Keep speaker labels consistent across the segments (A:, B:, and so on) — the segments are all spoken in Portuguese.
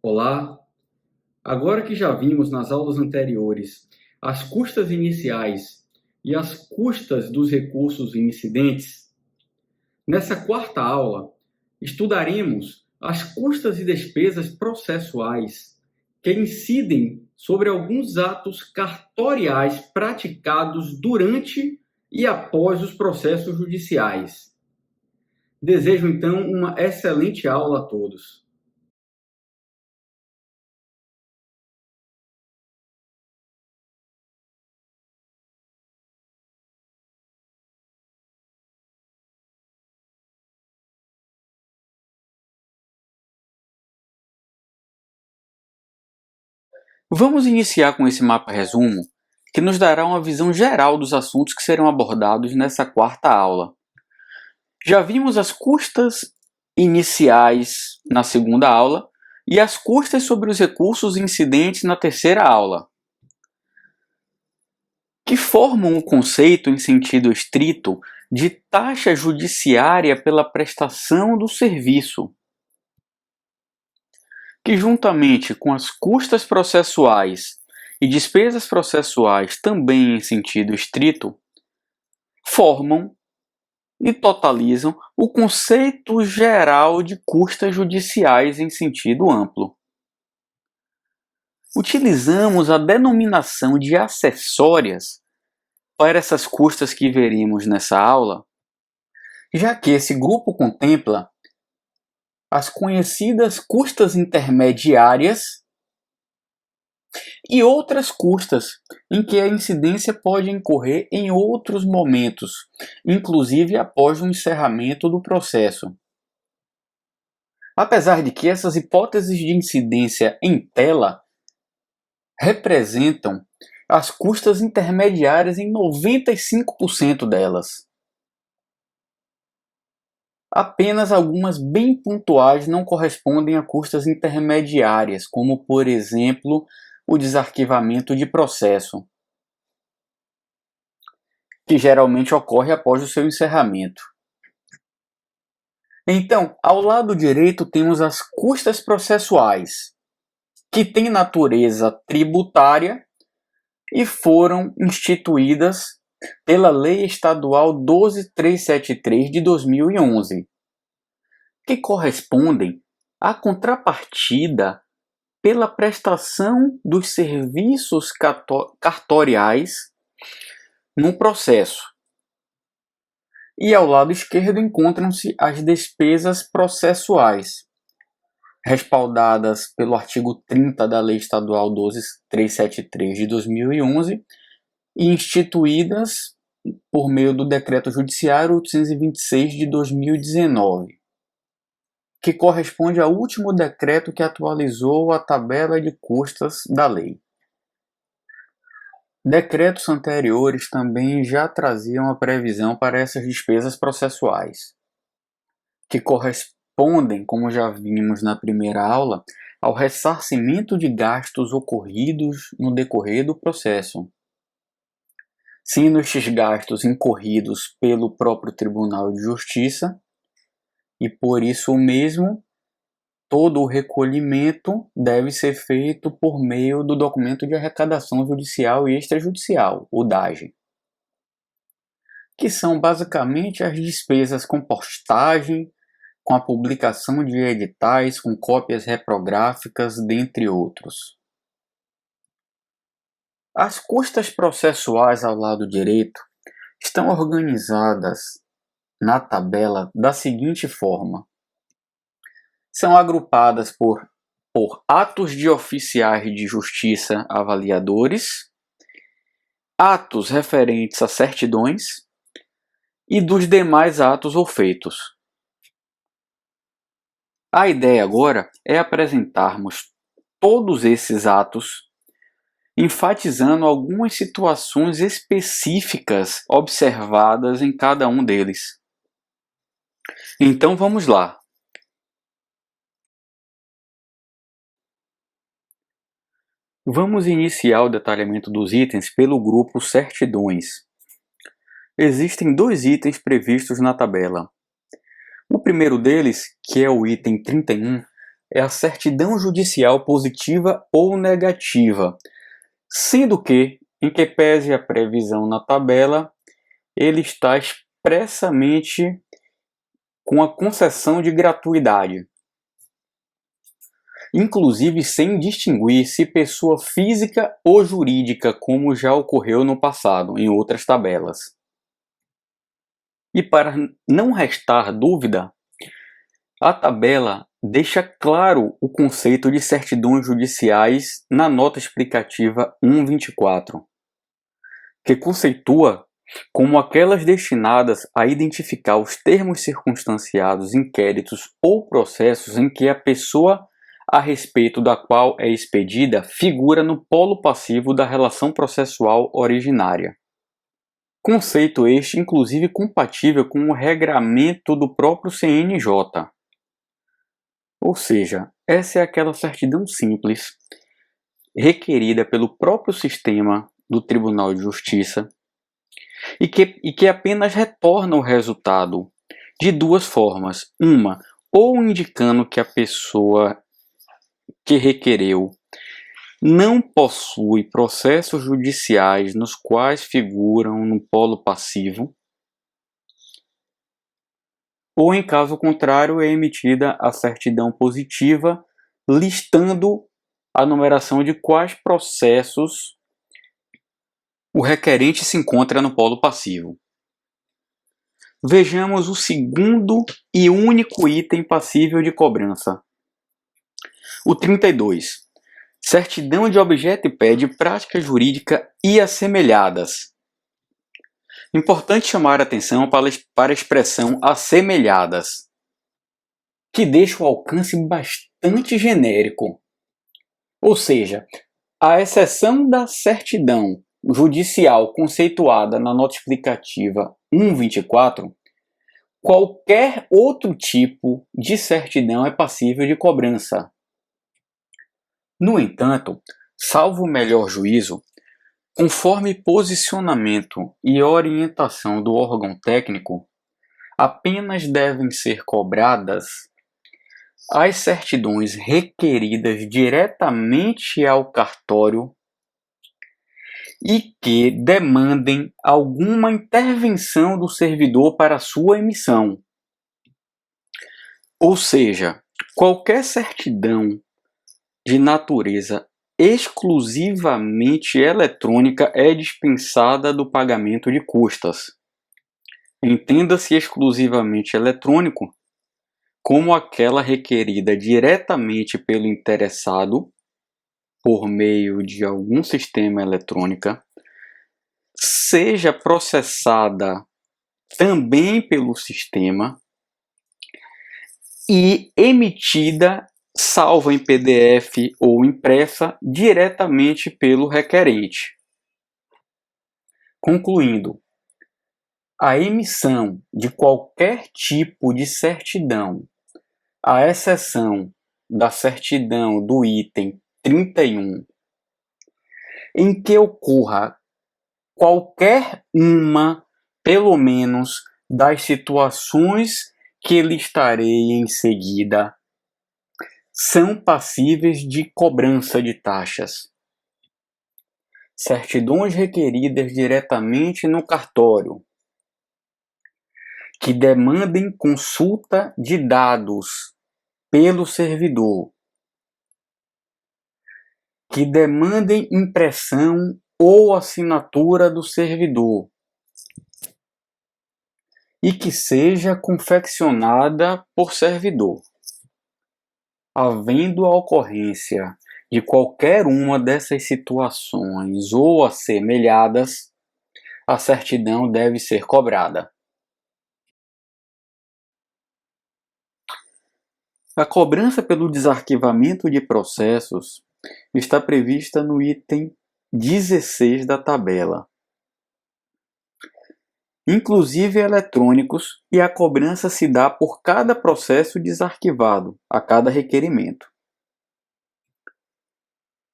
A: Olá! Agora que já vimos nas aulas anteriores as custas iniciais e as custas dos recursos incidentes, nessa quarta aula estudaremos as custas e despesas processuais que incidem sobre alguns atos cartoriais praticados durante e após os processos judiciais. Desejo então uma excelente aula a todos. Vamos iniciar com esse mapa resumo, que nos dará uma visão geral dos assuntos que serão abordados nessa quarta aula. Já vimos as custas iniciais na segunda aula e as custas sobre os recursos incidentes na terceira aula, que formam o conceito em sentido estrito de taxa judiciária pela prestação do serviço, que juntamente com as custas processuais e despesas processuais também em sentido estrito, formam e totalizam o conceito geral de custas judiciais em sentido amplo. Utilizamos a denominação de acessórias para essas custas que veremos nessa aula, já que esse grupo contempla as conhecidas custas intermediárias e outras custas em que a incidência pode incorrer em outros momentos, inclusive após o encerramento do processo. Apesar de que essas hipóteses de incidência em tela representam as custas intermediárias em 95% delas. Apenas algumas bem pontuais não correspondem a custas intermediárias, como, por exemplo, o desarquivamento de processo, que geralmente ocorre após o seu encerramento. Então, ao lado direito temos as custas processuais, que têm natureza tributária e foram instituídas pela Lei Estadual 12.373 de 2011, que correspondem à contrapartida pela prestação dos serviços cartoriais no processo. E ao lado esquerdo encontram-se as despesas processuais, respaldadas pelo artigo 30 da Lei Estadual 12.373 de 2011 e instituídas por meio do Decreto Judiciário 826 de 2019, que corresponde ao último decreto que atualizou a tabela de custas da lei. Decretos anteriores também já traziam a previsão para essas despesas processuais, que correspondem, como já vimos na primeira aula, ao ressarcimento de gastos ocorridos no decorrer do processo, sendo estes gastos incorridos pelo próprio Tribunal de Justiça, e por isso mesmo todo o recolhimento deve ser feito por meio do documento de arrecadação judicial e extrajudicial, o DAGE, que são basicamente as despesas com postagem, com a publicação de editais, com cópias reprográficas, dentre outros. As custas processuais ao lado direito estão organizadas na tabela da seguinte forma. São agrupadas por atos de oficiais de justiça avaliadores, atos referentes a certidões e dos demais atos ou feitos. A ideia agora é apresentarmos todos esses atos, enfatizando algumas situações específicas observadas em cada um deles. Então vamos lá. Vamos iniciar o detalhamento dos itens pelo grupo certidões. Existem dois itens previstos na tabela. O primeiro deles, que é o item 31, é a certidão judicial positiva ou negativa, sendo que, em que pese a previsão na tabela, ele está expressamente com a concessão de gratuidade, inclusive sem distinguir se pessoa física ou jurídica, como já ocorreu no passado em outras tabelas. E para não restar dúvida, a tabela deixa claro o conceito de certidões judiciais na nota explicativa 124, que conceitua como aquelas destinadas a identificar os termos circunstanciados, inquéritos ou processos em que a pessoa a respeito da qual é expedida figura no polo passivo da relação processual originária. Conceito este, inclusive, compatível com o regramento do próprio CNJ. Ou seja, essa é aquela certidão simples, requerida pelo próprio sistema do Tribunal de Justiça, e que apenas retorna o resultado de duas formas. Uma, ou indicando que a pessoa que requereu não possui processos judiciais nos quais figuram no polo passivo, ou em caso contrário é emitida a certidão positiva listando a numeração de quais processos o requerente se encontra no polo passivo. Vejamos o segundo e único item passível de cobrança. O 32. Certidão de objeto e pé de prática jurídica e assemelhadas. Importante chamar a atenção para a expressão assemelhadas, que deixa o alcance bastante genérico. Ou seja, à exceção da certidão judicial conceituada na nota explicativa 124, qualquer outro tipo de certidão é passível de cobrança. No entanto, salvo o melhor juízo, conforme posicionamento e orientação do órgão técnico, apenas devem ser cobradas as certidões requeridas diretamente ao cartório e que demandem alguma intervenção do servidor para sua emissão. Ou seja, qualquer certidão de natureza exclusivamente eletrônica é dispensada do pagamento de custas. Entenda-se exclusivamente eletrônico como aquela requerida diretamente pelo interessado por meio de algum sistema eletrônico, seja processada também pelo sistema e emitida, salvo em PDF ou impressa, diretamente pelo requerente. Concluindo, a emissão de qualquer tipo de certidão, à exceção da certidão do item 31, em que ocorra qualquer uma, pelo menos, das situações que listarei em seguida, são passíveis de cobrança de taxas. Certidões requeridas diretamente no cartório, que demandem consulta de dados pelo servidor, que demandem impressão ou assinatura do servidor e que seja confeccionada por servidor. Havendo a ocorrência de qualquer uma dessas situações ou assemelhadas, a certidão deve ser cobrada. A cobrança pelo desarquivamento de processos está prevista no item 16 da tabela, inclusive eletrônicos, e a cobrança se dá por cada processo desarquivado, a cada requerimento,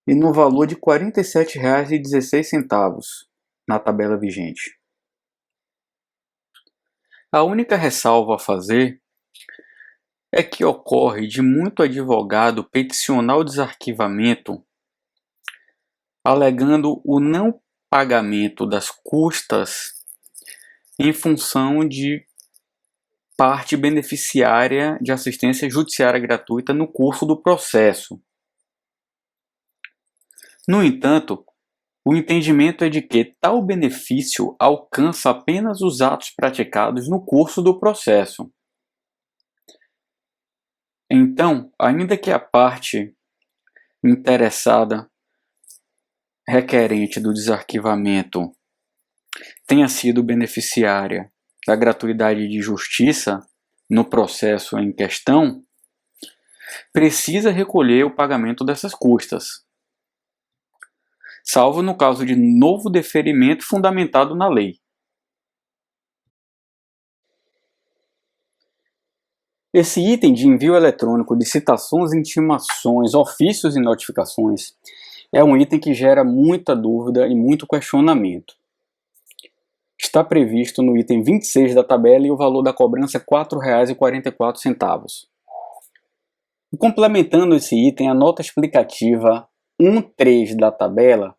A: e no valor de R$ 47,16 na tabela vigente. A única ressalva a fazer é que ocorre de muito advogado peticionar o desarquivamento alegando o não pagamento das custas em função de parte beneficiária de assistência judiciária gratuita no curso do processo. No entanto, o entendimento é de que tal benefício alcança apenas os atos praticados no curso do processo. Então, ainda que a parte interessada requerente do desarquivamento tenha sido beneficiária da gratuidade de justiça no processo em questão, precisa recolher o pagamento dessas custas, salvo no caso de novo deferimento fundamentado na lei. Esse item de envio eletrônico de citações, intimações, ofícios e notificações é um item que gera muita dúvida e muito questionamento. Está previsto no item 26 da tabela e o valor da cobrança é R$ 4,44. Complementando esse item, a nota explicativa 1.3 da tabela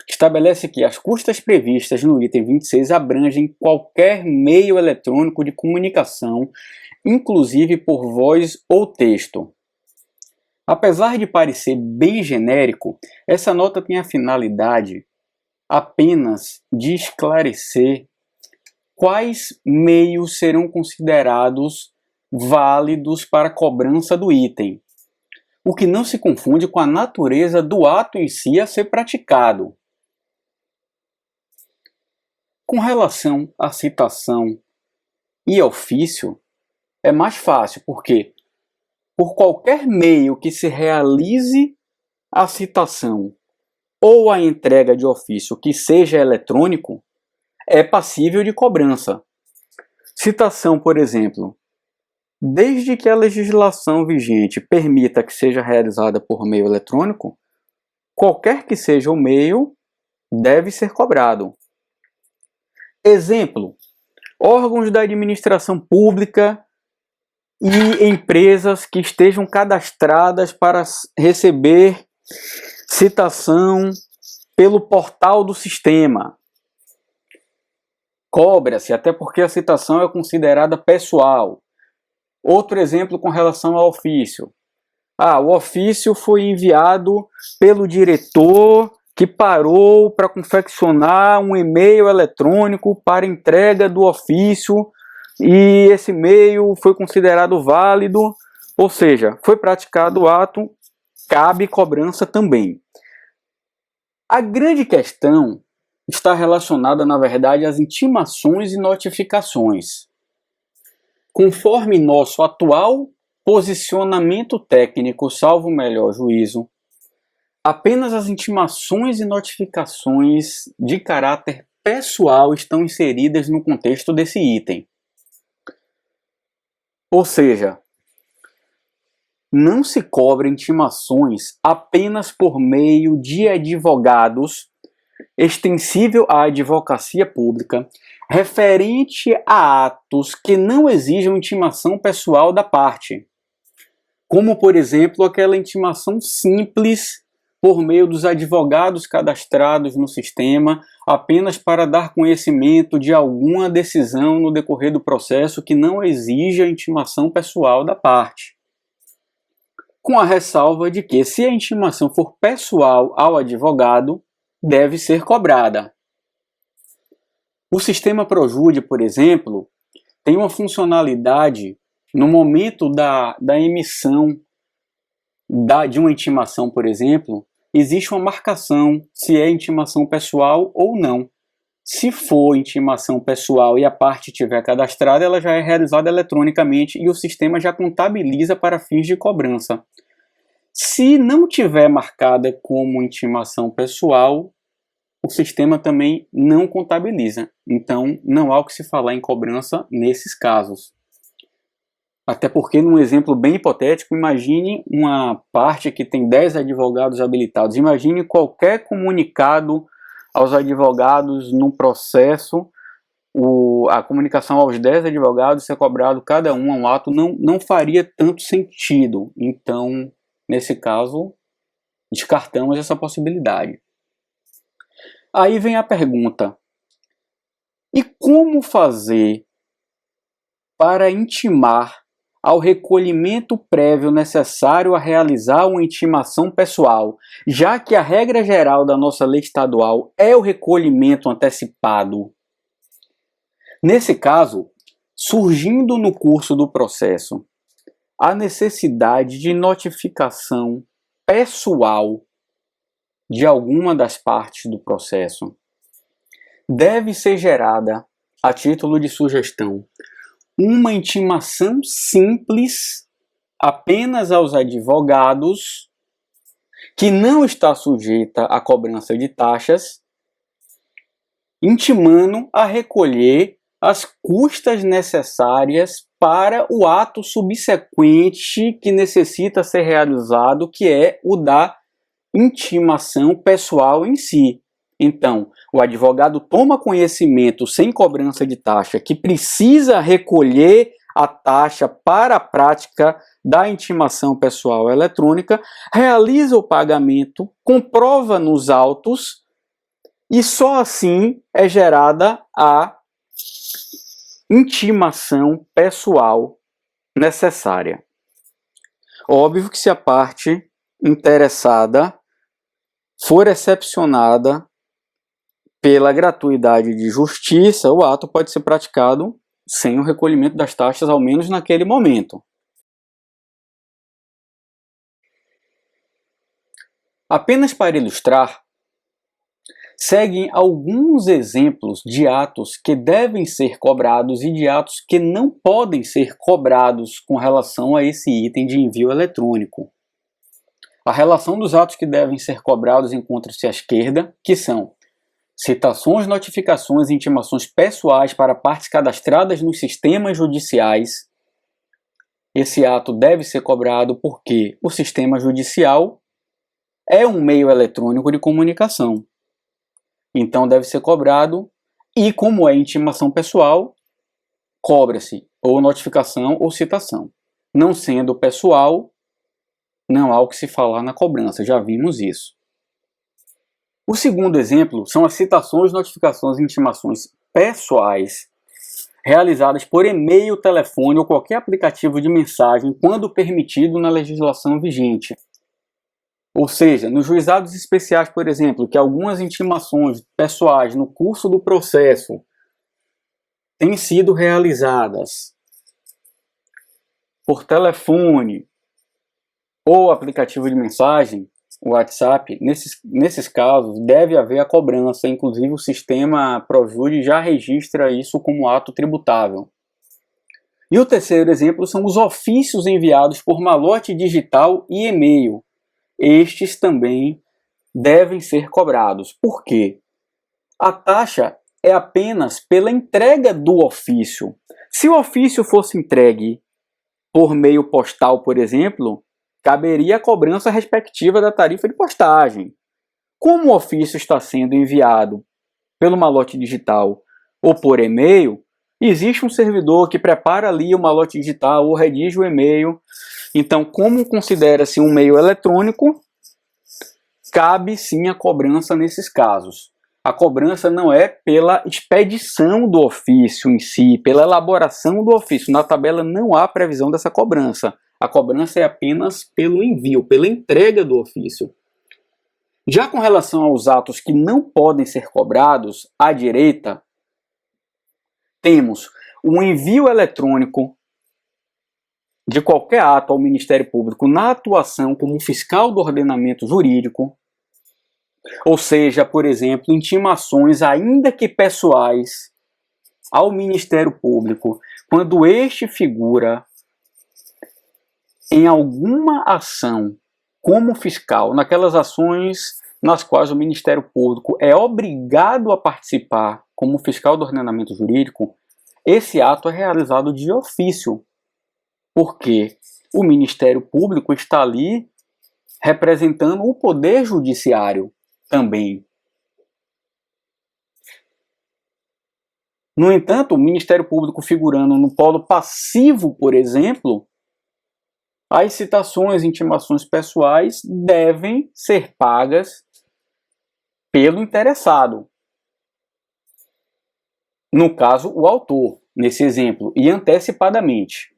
A: estabelece que as custas previstas no item 26 abrangem qualquer meio eletrônico de comunicação, inclusive por voz ou texto. Apesar de parecer bem genérico, essa nota tem a finalidade apenas de esclarecer quais meios serão considerados válidos para a cobrança do item, o que não se confunde com a natureza do ato em si a ser praticado. Com relação à citação e ofício, é mais fácil, porque por qualquer meio que se realize a citação ou a entrega de ofício que seja eletrônico, é passível de cobrança. Citação, por exemplo, desde que a legislação vigente permita que seja realizada por meio eletrônico, qualquer que seja o meio, deve ser cobrado. Exemplo, órgãos da administração pública e empresas que estejam cadastradas para receber citação pelo portal do sistema. Cobra-se, até porque a citação é considerada pessoal. Outro exemplo com relação ao ofício. O ofício foi enviado pelo diretor que parou para confeccionar um e-mail eletrônico para entrega do ofício e esse e-mail foi considerado válido, ou seja, foi praticado o ato, cabe cobrança também. A grande questão está relacionada, na verdade, às intimações e notificações. Conforme nosso atual posicionamento técnico, salvo o melhor juízo, apenas as intimações e notificações de caráter pessoal estão inseridas no contexto desse item. Ou seja, não se cobra intimações apenas por meio de advogados, extensível à advocacia pública, referente a atos que não exijam intimação pessoal da parte, como, por exemplo, aquela intimação simples por meio dos advogados cadastrados no sistema, apenas para dar conhecimento de alguma decisão no decorrer do processo que não exija intimação pessoal da parte. Com a ressalva de que, se a intimação for pessoal ao advogado, deve ser cobrada. O sistema Projude, por exemplo, tem uma funcionalidade no momento da emissão de uma intimação, por exemplo, existe uma marcação se é intimação pessoal ou não. Se for intimação pessoal e a parte estiver cadastrada, ela já é realizada eletronicamente e o sistema já contabiliza para fins de cobrança. Se não tiver marcada como intimação pessoal, o sistema também não contabiliza. Então, não há o que se falar em cobrança nesses casos. Até porque, num exemplo bem hipotético, imagine uma parte que tem 10 advogados habilitados. Imagine qualquer comunicado aos advogados num processo a comunicação aos 10 advogados ser cobrado cada um ato não faria tanto sentido. Então, nesse caso, descartamos essa possibilidade. Aí vem a pergunta: e como fazer para intimar ao recolhimento prévio necessário a realizar uma intimação pessoal, já que a regra geral da nossa lei estadual é o recolhimento antecipado? Nesse caso, surgindo no curso do processo a necessidade de notificação pessoal de alguma das partes do processo, deve ser gerada, a título de sugestão, uma intimação simples apenas aos advogados, que não está sujeita à cobrança de taxas, intimando a recolher as custas necessárias para o ato subsequente que necessita ser realizado, que é o da intimação pessoal em si. Então, o advogado toma conhecimento sem cobrança de taxa que precisa recolher a taxa para a prática da intimação pessoal eletrônica, realiza o pagamento, comprova nos autos e só assim é gerada a intimação pessoal necessária. Óbvio que se a parte interessada for excepcionada pela gratuidade de justiça, o ato pode ser praticado sem o recolhimento das taxas, ao menos naquele momento. Apenas para ilustrar, seguem alguns exemplos de atos que devem ser cobrados e de atos que não podem ser cobrados com relação a esse item de envio eletrônico. A relação dos atos que devem ser cobrados encontra-se à esquerda, que são citações, notificações e intimações pessoais para partes cadastradas nos sistemas judiciais. Esse ato deve ser cobrado porque o sistema judicial é um meio eletrônico de comunicação. Então deve ser cobrado, e como é intimação pessoal, cobra-se ou notificação ou citação. Não sendo pessoal, não há o que se falar na cobrança, já vimos isso. O segundo exemplo são as citações, notificações e intimações pessoais realizadas por e-mail, telefone ou qualquer aplicativo de mensagem quando permitido na legislação vigente. Ou seja, nos juizados especiais, por exemplo, que algumas intimações pessoais no curso do processo têm sido realizadas por telefone ou aplicativo de mensagem, o WhatsApp, nesses casos deve haver a cobrança, inclusive o sistema Projude já registra isso como ato tributável. E o terceiro exemplo são os ofícios enviados por malote digital e e-mail. Estes também devem ser cobrados. Por quê? A taxa é apenas pela entrega do ofício. Se o ofício fosse entregue por meio postal, por exemplo, caberia a cobrança respectiva da tarifa de postagem. Como o ofício está sendo enviado pelo malote digital ou por e-mail, existe um servidor que prepara ali o malote digital ou redige o e-mail. Então, como considera-se um meio eletrônico, cabe sim a cobrança nesses casos. A cobrança não é pela expedição do ofício em si, pela elaboração do ofício. Na tabela não há previsão dessa cobrança. A cobrança é apenas pelo envio, pela entrega do ofício. Já com relação aos atos que não podem ser cobrados, à direita, temos o envio eletrônico de qualquer ato ao Ministério Público na atuação como fiscal do ordenamento jurídico, ou seja, por exemplo, intimações, ainda que pessoais, ao Ministério Público, quando este figura em alguma ação como fiscal, naquelas ações nas quais o Ministério Público é obrigado a participar como fiscal do ordenamento jurídico, esse ato é realizado de ofício, porque o Ministério Público está ali representando o Poder Judiciário também. No entanto, o Ministério Público figurando no polo passivo, por exemplo, as citações e intimações pessoais devem ser pagas pelo interessado. No caso, o autor, nesse exemplo, e antecipadamente.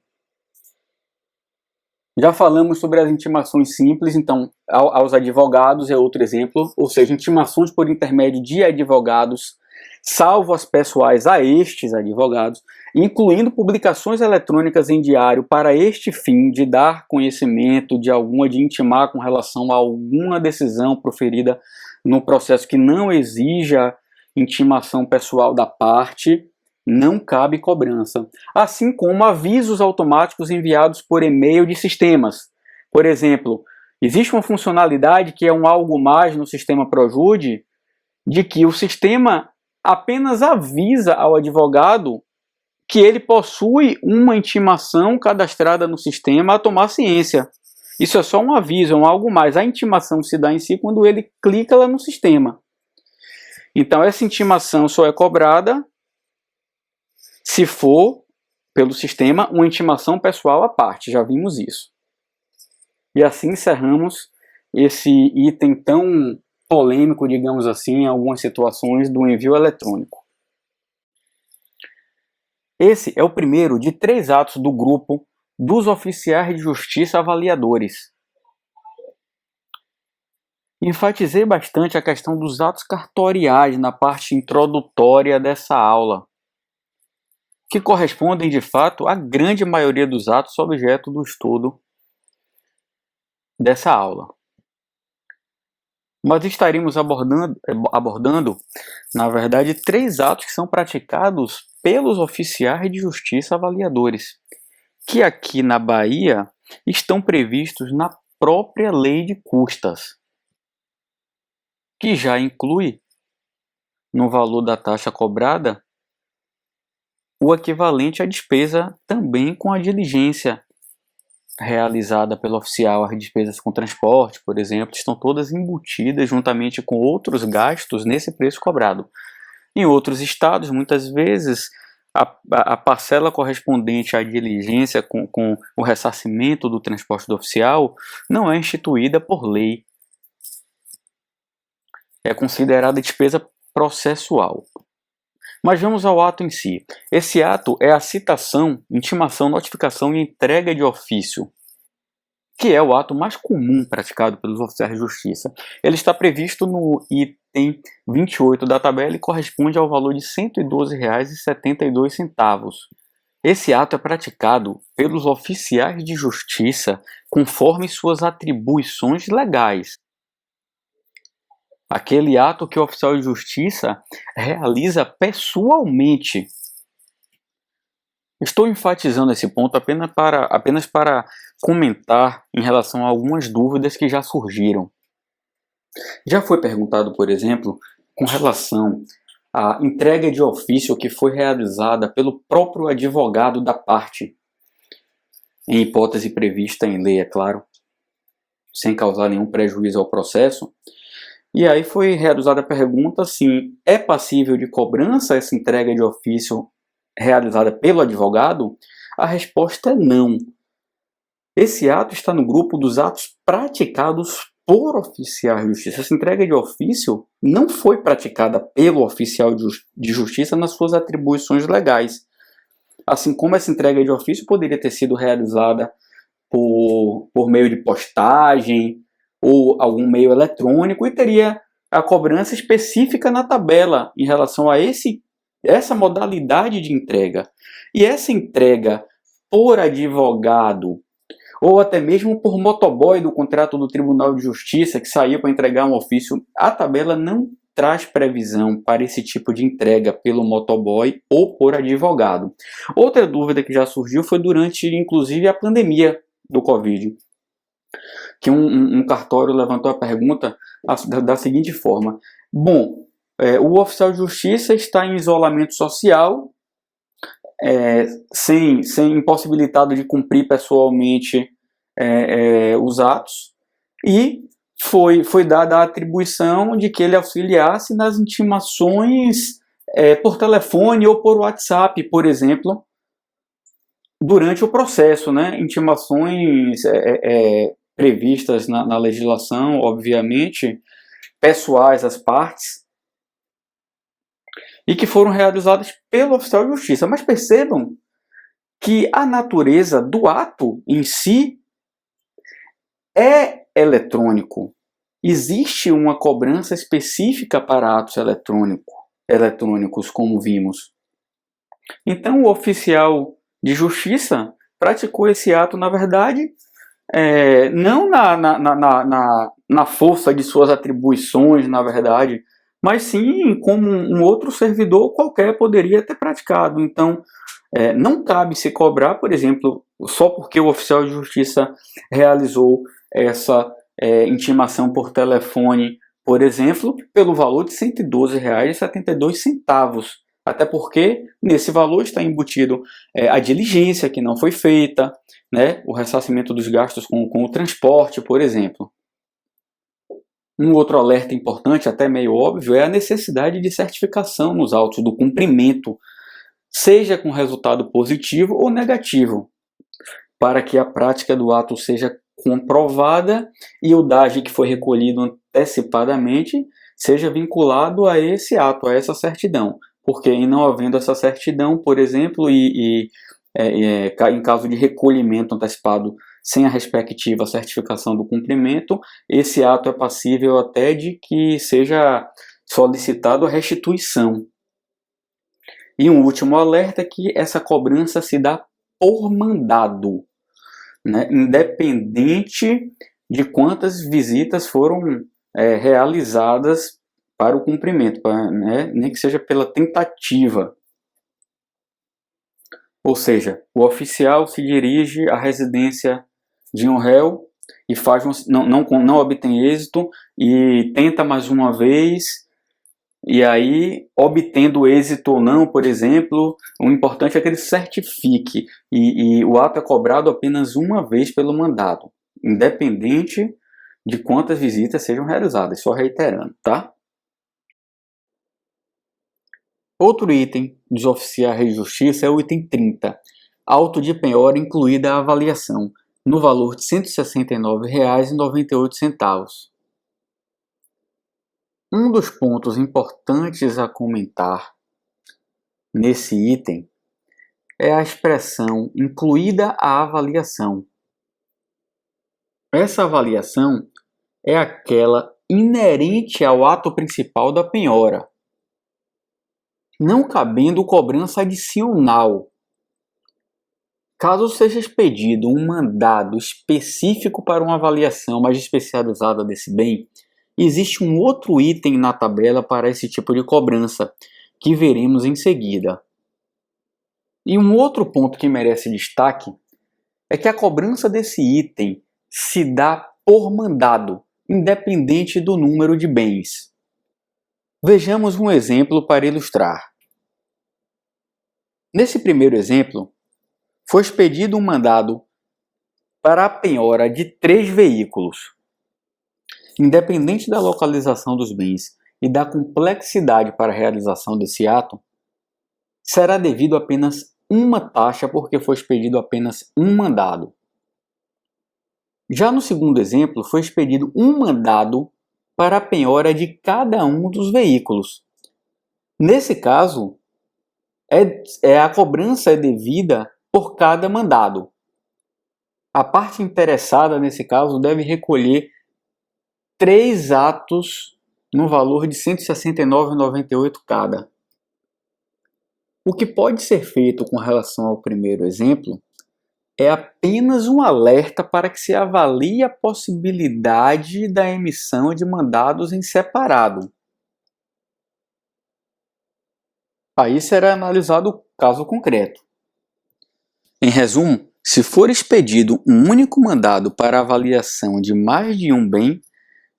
A: Já falamos sobre as intimações simples, então, aos advogados é outro exemplo, ou seja, intimações por intermédio de advogados, salvo as pessoais a estes advogados, incluindo publicações eletrônicas em diário para este fim de dar conhecimento de intimar com relação a alguma decisão proferida no processo que não exija intimação pessoal da parte, não cabe cobrança, assim como avisos automáticos enviados por e-mail de sistemas. Por exemplo, existe uma funcionalidade que é um algo mais no sistema Projude, de que o sistema apenas avisa ao advogado que ele possui uma intimação cadastrada no sistema a tomar ciência. Isso é só um aviso, é um algo mais. A intimação se dá em si quando ele clica lá no sistema. Então essa intimação só é cobrada se for, pelo sistema, uma intimação pessoal à parte. Já vimos isso. E assim encerramos esse item tão polêmico, digamos assim, em algumas situações do envio eletrônico. Esse é o primeiro de 3 atos do grupo dos oficiais de justiça avaliadores. Enfatizei bastante a questão dos atos cartoriais na parte introdutória dessa aula, que correspondem, de fato, à grande maioria dos atos objeto do estudo dessa aula. Mas estaremos abordando, na verdade, 3 atos que são praticados pelos oficiais de justiça avaliadores, que aqui na Bahia estão previstos na própria lei de custas, que já inclui, no valor da taxa cobrada, o equivalente à despesa também com a diligência realizada pelo oficial. As despesas com transporte, por exemplo, estão todas embutidas juntamente com outros gastos nesse preço cobrado. Em outros estados, muitas vezes, a parcela correspondente à diligência com o ressarcimento do transporte do oficial não é instituída por lei. É considerada despesa processual. Mas vamos ao ato em si. Esse ato é a citação, intimação, notificação e entrega de ofício, que é o ato mais comum praticado pelos oficiais de justiça. Ele está previsto no item 28 da tabela e corresponde ao valor de R$ 112,72. Esse ato é praticado pelos oficiais de justiça conforme suas atribuições legais. Aquele ato que o oficial de justiça realiza pessoalmente. Estou enfatizando esse ponto apenas para comentar em relação a algumas dúvidas que já surgiram. Já foi perguntado, por exemplo, com relação à entrega de ofício que foi realizada pelo próprio advogado da parte, em hipótese prevista em lei, é claro, sem causar nenhum prejuízo ao processo. E aí foi realizada a pergunta se é passível de cobrança essa entrega de ofício realizada pelo advogado. A resposta é não. Esse ato está no grupo dos atos praticados por oficiais de justiça. Essa entrega de ofício não foi praticada pelo oficial de justiça nas suas atribuições legais. Assim como essa entrega de ofício poderia ter sido realizada por meio de postagem, ou algum meio eletrônico, e teria a cobrança específica na tabela em relação a essa modalidade de entrega. E essa entrega por advogado, ou até mesmo por motoboy do contrato do Tribunal de Justiça, que saiu para entregar um ofício, a tabela não traz previsão para esse tipo de entrega pelo motoboy ou por advogado. Outra dúvida que já surgiu foi durante, inclusive, a pandemia do Covid, que um cartório levantou a pergunta da seguinte forma: bom, o oficial de justiça está em isolamento social, sem impossibilitado de cumprir pessoalmente os atos, e foi dada a atribuição de que ele auxiliasse nas intimações por telefone ou por WhatsApp, por exemplo, durante o processo, né? Intimações previstas na legislação, obviamente, pessoais às partes, e que foram realizadas pelo oficial de justiça. Mas percebam que a natureza do ato em si é eletrônico. Existe uma cobrança específica para atos eletrônicos, como vimos. Então, o oficial de justiça praticou esse ato, na verdade, não na força de suas atribuições, na verdade, mas sim como um outro servidor qualquer poderia ter praticado. Então, não cabe se cobrar, por exemplo, só porque o oficial de justiça realizou essa intimação por telefone, por exemplo, pelo valor de R$ 112,72. Até porque nesse valor está embutido a diligência que não foi feita, né, o ressarcimento dos gastos com o transporte, por exemplo. Um outro alerta importante, até meio óbvio, é a necessidade de certificação nos autos do cumprimento, seja com resultado positivo ou negativo, para que a prática do ato seja comprovada e o DAGE que foi recolhido antecipadamente seja vinculado a esse ato, a essa certidão. Porque em não havendo essa certidão, por exemplo, em caso de recolhimento antecipado sem a respectiva certificação do cumprimento, esse ato é passível até de que seja solicitado a restituição. E um último alerta é que essa cobrança se dá por mandado, né, independente de quantas visitas foram realizadas para o cumprimento, né, nem que seja pela tentativa. Ou seja, o oficial se dirige à residência de um réu e não obtém êxito e tenta mais uma vez. E aí, obtendo êxito ou não, por exemplo, o importante é que ele certifique. E o ato é cobrado apenas uma vez pelo mandado, independente de quantas visitas sejam realizadas, só reiterando, tá? Outro item dos oficiais de justiça é o item 30, auto de penhora incluída a avaliação, no valor de R$ 169,98. Um dos pontos importantes a comentar nesse item é a expressão incluída a avaliação. Essa avaliação é aquela inerente ao ato principal da penhora, não cabendo cobrança adicional. Caso seja expedido um mandado específico para uma avaliação mais especializada desse bem, existe um outro item na tabela para esse tipo de cobrança, que veremos em seguida. E um outro ponto que merece destaque é que a cobrança desse item se dá por mandado, independente do número de bens. Vejamos um exemplo para ilustrar. Nesse primeiro exemplo, foi expedido um mandado para a penhora de 3 veículos. Independente da localização dos bens e da complexidade para a realização desse ato, será devido apenas uma taxa porque foi expedido apenas um mandado. Já no segundo exemplo, foi expedido um mandado para a penhora de cada um dos veículos. Nesse caso, a cobrança é devida por cada mandado. A parte interessada, nesse caso, deve recolher 3 atos no valor de R$ 169,98 cada. O que pode ser feito com relação ao primeiro exemplo é apenas um alerta para que se avalie a possibilidade da emissão de mandados em separado. Aí será analisado o caso concreto. Em resumo, se for expedido um único mandado para avaliação de mais de um bem,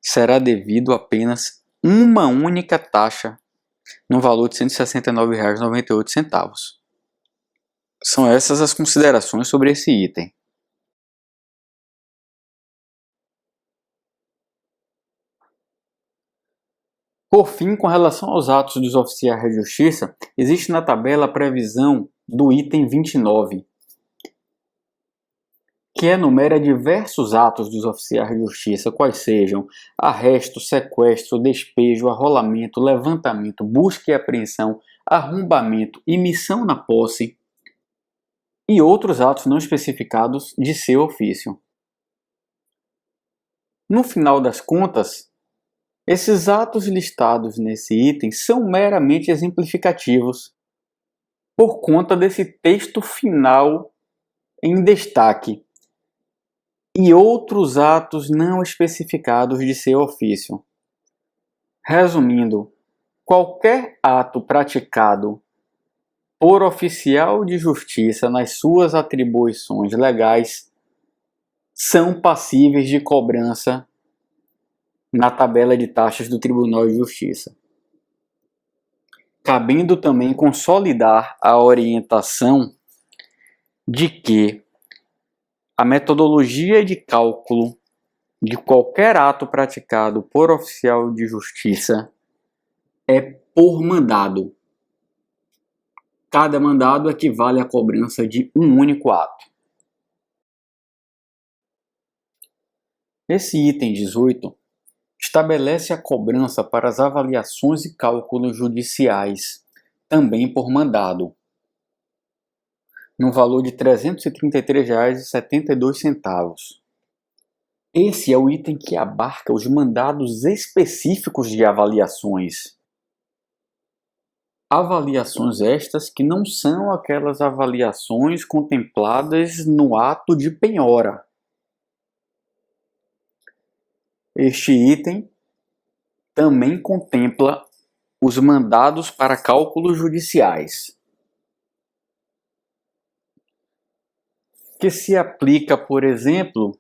A: será devido apenas uma única taxa no valor de R$ 169,98. São essas as considerações sobre esse item. Por fim, com relação aos atos dos oficiais de justiça, existe na tabela a previsão do item 29, que enumera diversos atos dos oficiais de justiça, quais sejam arresto, sequestro, despejo, arrolamento, levantamento, busca e apreensão, arrombamento, imissão na posse e outros atos não especificados de seu ofício. No final das contas, esses atos listados nesse item são meramente exemplificativos por conta desse texto final em destaque e outros atos não especificados de seu ofício. Resumindo, qualquer ato praticado por oficial de justiça nas suas atribuições legais são passíveis de cobrança na tabela de taxas do Tribunal de Justiça. Cabendo também consolidar a orientação de que a metodologia de cálculo de qualquer ato praticado por oficial de justiça é por mandado. Cada mandado equivale à cobrança de um único ato. Esse item 18 estabelece a cobrança para as avaliações e cálculos judiciais, também por mandado, no valor de R$ 333,72. Esse é o item que abarca os mandados específicos de avaliações. Avaliações estas que não são aquelas avaliações contempladas no ato de penhora. Este item também contempla os mandados para cálculos judiciais, que se aplica, por exemplo,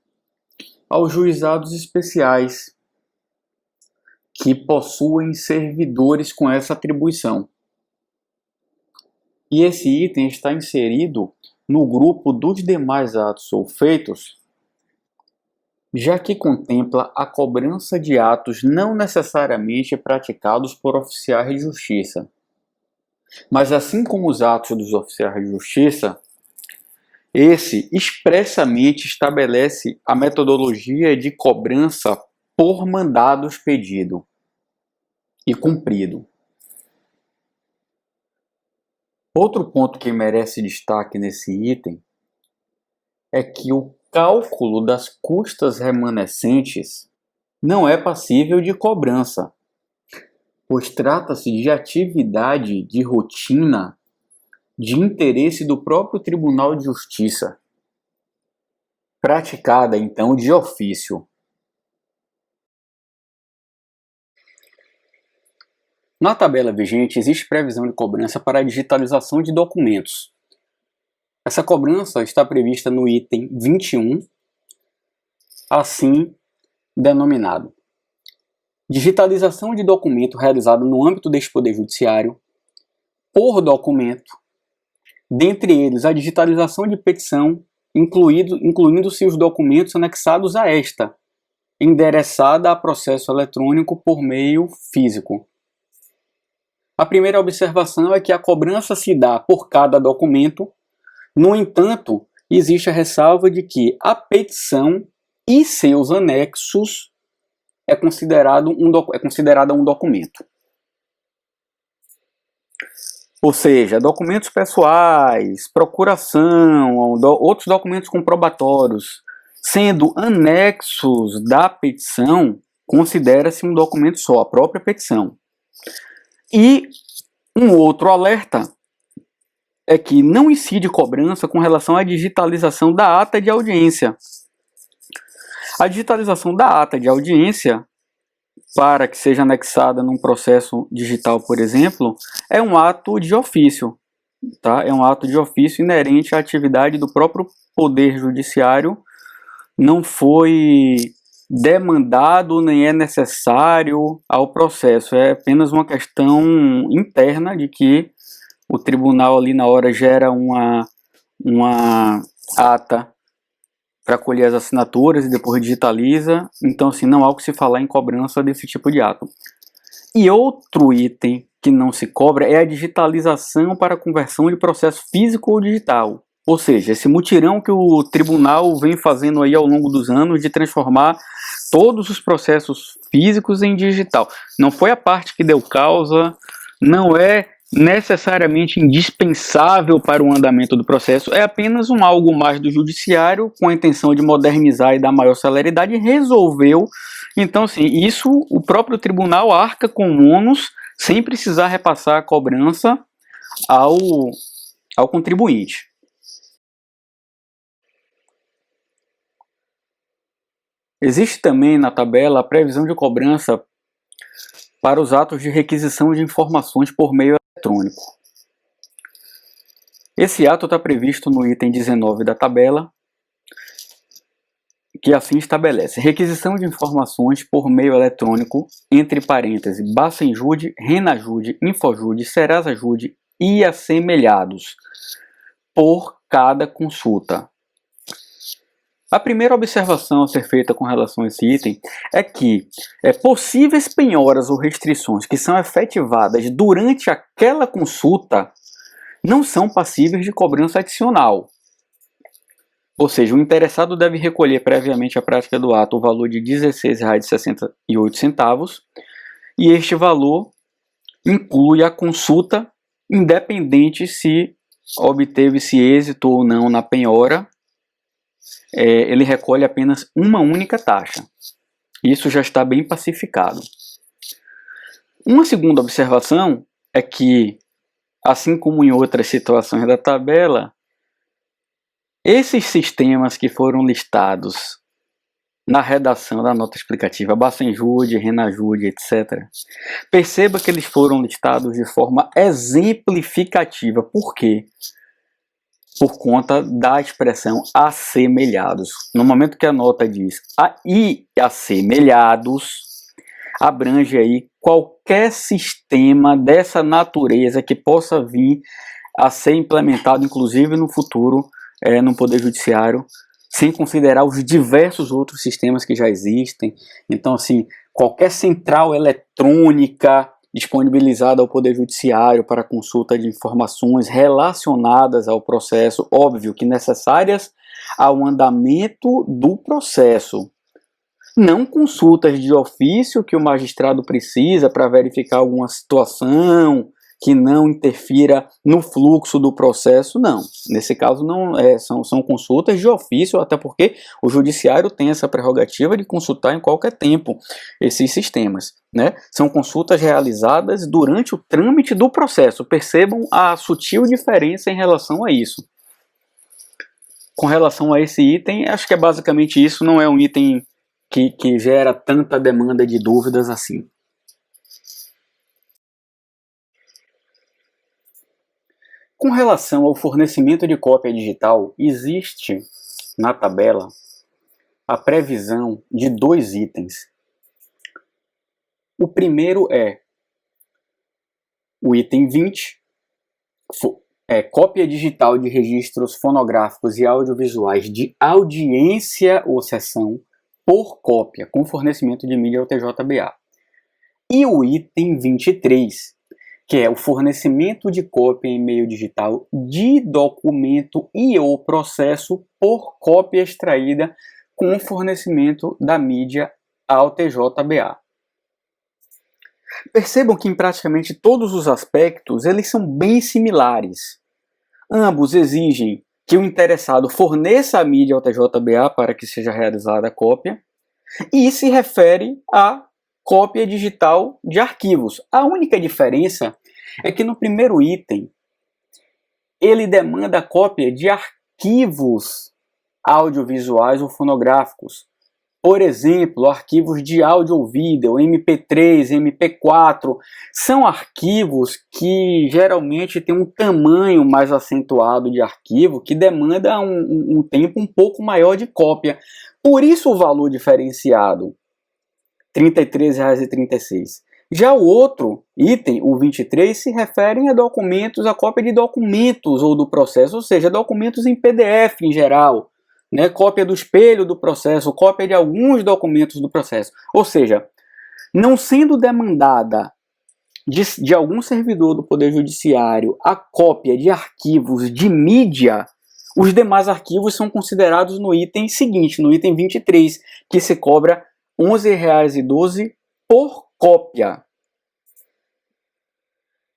A: aos juizados especiais, que possuem servidores com essa atribuição. E esse item está inserido no grupo dos demais atos ou feitos, já que contempla a cobrança de atos não necessariamente praticados por oficiais de justiça. Mas assim como os atos dos oficiais de justiça, esse expressamente estabelece a metodologia de cobrança por mandados pedido e cumprido. Outro ponto que merece destaque nesse item é que o cálculo das custas remanescentes não é passível de cobrança, pois trata-se de atividade de rotina de interesse do próprio Tribunal de Justiça, praticada então de ofício. Na tabela vigente existe previsão de cobrança para a digitalização de documentos. Essa cobrança está prevista no item 21, assim denominado: digitalização de documento realizado no âmbito deste Poder Judiciário, por documento, dentre eles a digitalização de petição, incluindo-se os documentos anexados a esta, endereçada a processo eletrônico por meio físico. A primeira observação é que a cobrança se dá por cada documento. No entanto, existe a ressalva de que a petição e seus anexos é considerada um documento. Ou seja, documentos pessoais, procuração, outros documentos comprobatórios, sendo anexos da petição, considera-se um documento só, a própria petição. E um outro alerta é que não incide cobrança com relação à digitalização da ata de audiência. A digitalização da ata de audiência, para que seja anexada num processo digital, por exemplo, é um ato de ofício. Tá? É um ato de ofício inerente à atividade do próprio Poder Judiciário. Não foi demandado nem é necessário ao processo. É apenas uma questão interna de que o tribunal ali na hora gera uma ata para colher as assinaturas e depois digitaliza. Então, assim, não há o que se falar em cobrança desse tipo de ato. E outro item que não se cobra é a digitalização para conversão de processo físico ou digital. Ou seja, esse mutirão que o tribunal vem fazendo aí ao longo dos anos de transformar todos os processos físicos em digital. Não foi a parte que deu causa, não é necessariamente indispensável para o andamento do processo, é apenas um algo mais do judiciário com a intenção de modernizar e dar maior celeridade, e resolveu. Então, assim, isso o próprio tribunal arca com o ônus sem precisar repassar a cobrança ao contribuinte. Existe também na tabela a previsão de cobrança para os atos de requisição de informações por meio eletrônico. Esse ato está previsto no item 19 da tabela, que assim estabelece: requisição de informações por meio eletrônico, entre parênteses, Bacenjude, Renajude, Infojude, Serasajude e assemelhados, por cada consulta. A primeira observação a ser feita com relação a esse item é que possíveis penhoras ou restrições que são efetivadas durante aquela consulta não são passíveis de cobrança adicional. Ou seja, o interessado deve recolher previamente à prática do ato o valor de R$ 16,68 e este valor inclui a consulta, independente se obteve-se êxito ou não na penhora. Ele recolhe apenas uma única taxa. Isso já está bem pacificado. Uma segunda observação é que, assim como em outras situações da tabela, esses sistemas que foram listados na redação da nota explicativa, Bacenjude, Renajude, etc., perceba que eles foram listados de forma exemplificativa. Por quê? Por conta da expressão assemelhados. No momento que a nota diz e assemelhados, abrange aí qualquer sistema dessa natureza que possa vir a ser implementado, inclusive no futuro, no Poder Judiciário, sem considerar os diversos outros sistemas que já existem. Então, assim, qualquer central eletrônica disponibilizada ao Poder Judiciário para consulta de informações relacionadas ao processo, óbvio que necessárias ao andamento do processo. Não consultas de ofício que o magistrado precisa para verificar alguma situação que não interfira no fluxo do processo, não. Nesse caso, não são consultas de ofício, até porque o judiciário tem essa prerrogativa de consultar em qualquer tempo esses sistemas, né? São consultas realizadas durante o trâmite do processo. Percebam a sutil diferença em relação a isso. Com relação a esse item, acho que é basicamente isso, não é um item que gera tanta demanda de dúvidas assim. Com relação ao fornecimento de cópia digital, existe na tabela a previsão de 2 itens. O primeiro é o item 20, cópia digital de registros fonográficos e audiovisuais de audiência ou sessão por cópia, com fornecimento de mídia ao TJBA. E o item 23, que é o fornecimento de cópia em meio digital de documento e ou processo por cópia extraída com o fornecimento da mídia ao TJBA. Percebam que em praticamente todos os aspectos eles são bem similares. Ambos exigem que o interessado forneça a mídia ao TJBA para que seja realizada a cópia e se refere a cópia digital de arquivos. A única diferença é que no primeiro item ele demanda a cópia de arquivos audiovisuais ou fonográficos. Por exemplo, arquivos de áudio ou vídeo, MP3, MP4, são arquivos que geralmente têm um tamanho mais acentuado de arquivo, que demanda um tempo um pouco maior de cópia. Por isso o valor diferenciado, R$ 33,36. Já o outro item, o 23, se refere a documentos, a cópia de documentos ou do processo, ou seja, documentos em PDF em geral, né? Cópia do espelho do processo, cópia de alguns documentos do processo. Ou seja, não sendo demandada de algum servidor do Poder Judiciário a cópia de arquivos de mídia, os demais arquivos são considerados no item seguinte, no item 23, que se cobra R$ 11,12 por cópia.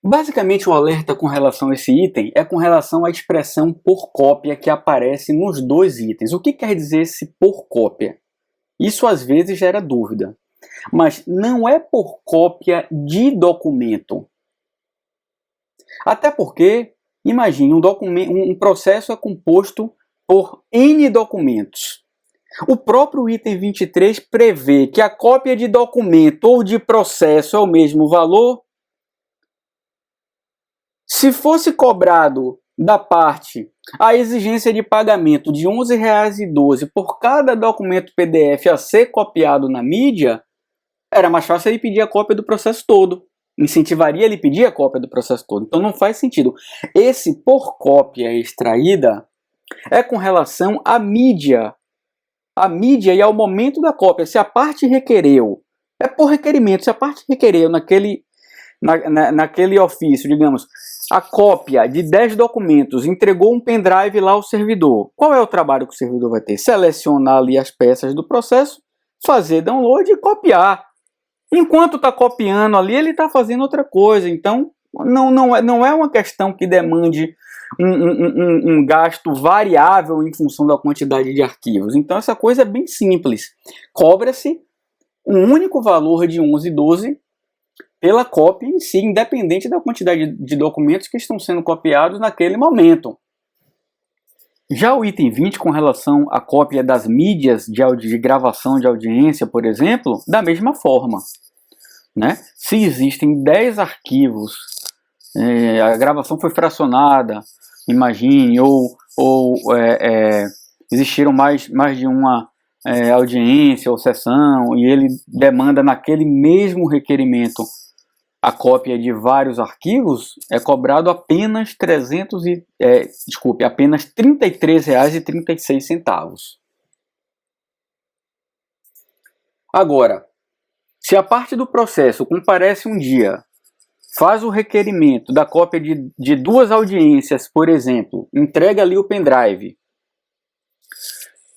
A: Basicamente, o alerta com relação a esse item é com relação à expressão por cópia que aparece nos dois itens. O que quer dizer esse por cópia? Isso às vezes gera dúvida, mas não é por cópia de documento. Até porque, imagine, um processo é composto por N documentos. O próprio item 23 prevê que a cópia de documento ou de processo é o mesmo valor. Se fosse cobrado da parte a exigência de pagamento de R$ 11,12 por cada documento PDF a ser copiado na mídia, era mais fácil ele pedir a cópia do processo todo. Incentivaria ele pedir a cópia do processo todo. Então não faz sentido. Esse por cópia extraída é com relação à mídia. A mídia e ao momento da cópia. Se a parte requereu, é por requerimento, se a parte requereu naquele ofício, digamos, a cópia de 10 documentos, entregou um pendrive lá ao servidor. Qual é o trabalho que o servidor vai ter? Selecionar ali as peças do processo, fazer download e copiar. Enquanto está copiando ali, ele está fazendo outra coisa. Então, não é uma questão que demande um gasto variável em função da quantidade de arquivos. Então, essa coisa é bem simples. Cobra-se um único valor de R$ 11,12 pela cópia em si, independente da quantidade de documentos que estão sendo copiados naquele momento. Já o item 20, com relação à cópia das mídias de gravação de audiência, por exemplo, da mesma forma, né? Se existem 10 arquivos, a gravação foi fracionada, imagine, ou existiram mais de uma audiência ou sessão, e ele demanda naquele mesmo requerimento a cópia de vários arquivos, é cobrado apenas apenas R$ 33,36. Agora, se a parte do processo comparece um dia, faz o requerimento da cópia de 2 audiências, por exemplo, entrega ali o pendrive,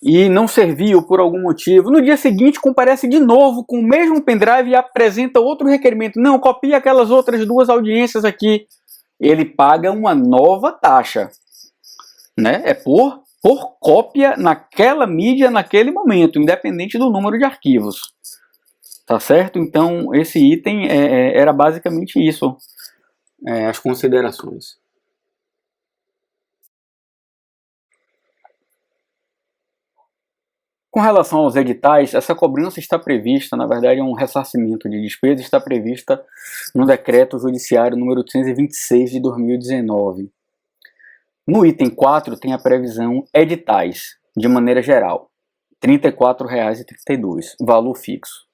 A: e não serviu por algum motivo, no dia seguinte comparece de novo com o mesmo pendrive e apresenta outro requerimento. Não, copia aquelas outras 2 audiências aqui. Ele paga uma nova taxa, né? É por cópia naquela mídia, naquele momento, independente do número de arquivos. Tá certo? Então, esse item era basicamente isso, as considerações. Com relação aos editais, essa cobrança está prevista, na verdade é um ressarcimento de despesa, está prevista no Decreto Judiciário número 826 de 2019. No item 4 tem a previsão editais, de maneira geral, R$ 34,32, valor fixo.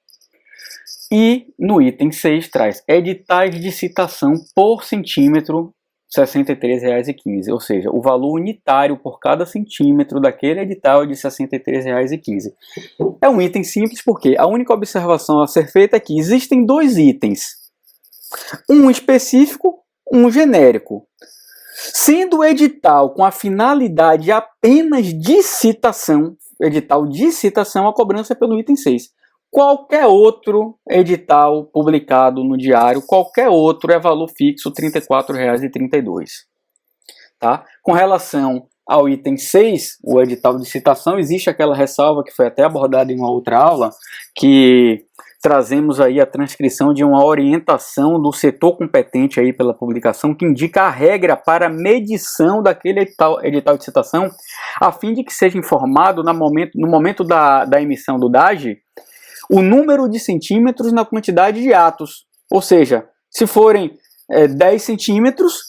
A: E no item 6 traz editais de citação por centímetro, R$ 63,15, ou seja, o valor unitário por cada centímetro daquele edital é de R$ 63,15. É um item simples porque a única observação a ser feita é que existem 2 itens, um específico, um genérico. Sendo o edital com a finalidade apenas de citação, edital de citação, a cobrança é pelo item 6. Qualquer outro edital publicado no diário, qualquer outro é valor fixo, R$ 34,32. Tá? Com relação ao item 6, o edital de citação, existe aquela ressalva que foi até abordada em uma outra aula, que trazemos aí a transcrição de uma orientação do setor competente aí pela publicação, que indica a regra para medição daquele edital de citação, a fim de que seja informado no momento da emissão do DAGE, o número de centímetros na quantidade de atos. Ou seja, se forem 10 centímetros,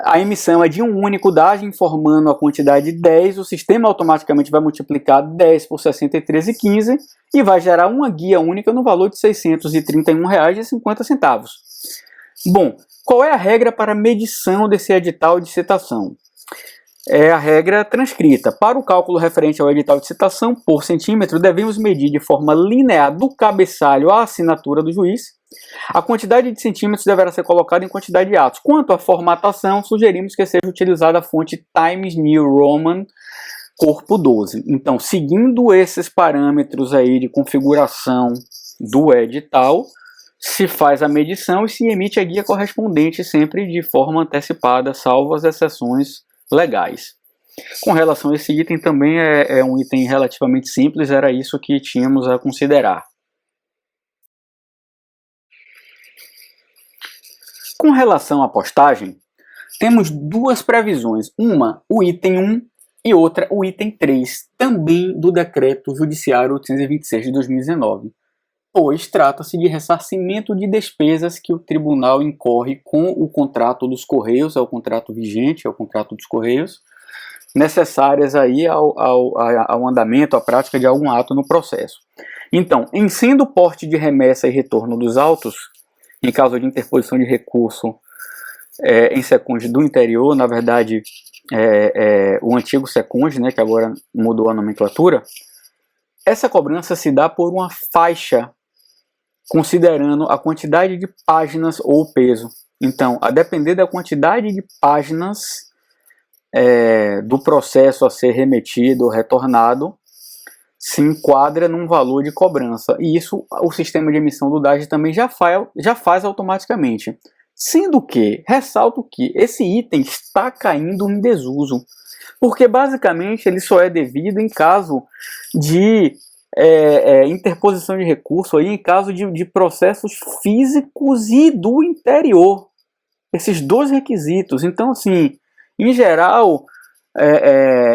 A: a emissão é de um único DAGE informando a quantidade de 10, o sistema automaticamente vai multiplicar 10 por 63,15 e vai gerar uma guia única no valor de R$ 631,50. Bom, qual é a regra para medição desse edital de citação? é a regra transcrita. Para o cálculo referente ao edital de citação por centímetro, devemos medir de forma linear do cabeçalho à assinatura do juiz. A quantidade de centímetros deverá ser colocada em quantidade de atos. Quanto à formatação, sugerimos que seja utilizada a fonte Times New Roman corpo 12. Então, seguindo esses parâmetros aí de configuração do edital, se faz a medição e se emite a guia correspondente sempre de forma antecipada, salvo as exceções legais. Com relação a esse item, também é um item relativamente simples, era isso que tínhamos a considerar. Com relação à postagem, temos duas previsões, uma o item 1 e outra o item 3, também do Decreto Judiciário 826 de 2019, pois trata-se de ressarcimento de despesas que o tribunal incorre com o contrato dos Correios, é o contrato vigente, é o contrato dos Correios, necessárias aí ao andamento, à prática de algum ato no processo. Então, em sendo porte de remessa e retorno dos autos, em caso de interposição de recurso em secunde do interior, na verdade, o antigo secunde, né, que agora mudou a nomenclatura, essa cobrança se dá por uma faixa, considerando a quantidade de páginas ou o peso. Então, a depender da quantidade de páginas do processo a ser remetido ou retornado, se enquadra num valor de cobrança. E isso o sistema de emissão do DAGE também já faz automaticamente. Sendo que, ressalto que esse item está caindo em desuso, porque basicamente ele só é devido em caso de interposição de recurso, aí, em caso de processos físicos e do interior. Esses dois requisitos. Então, assim, em geral,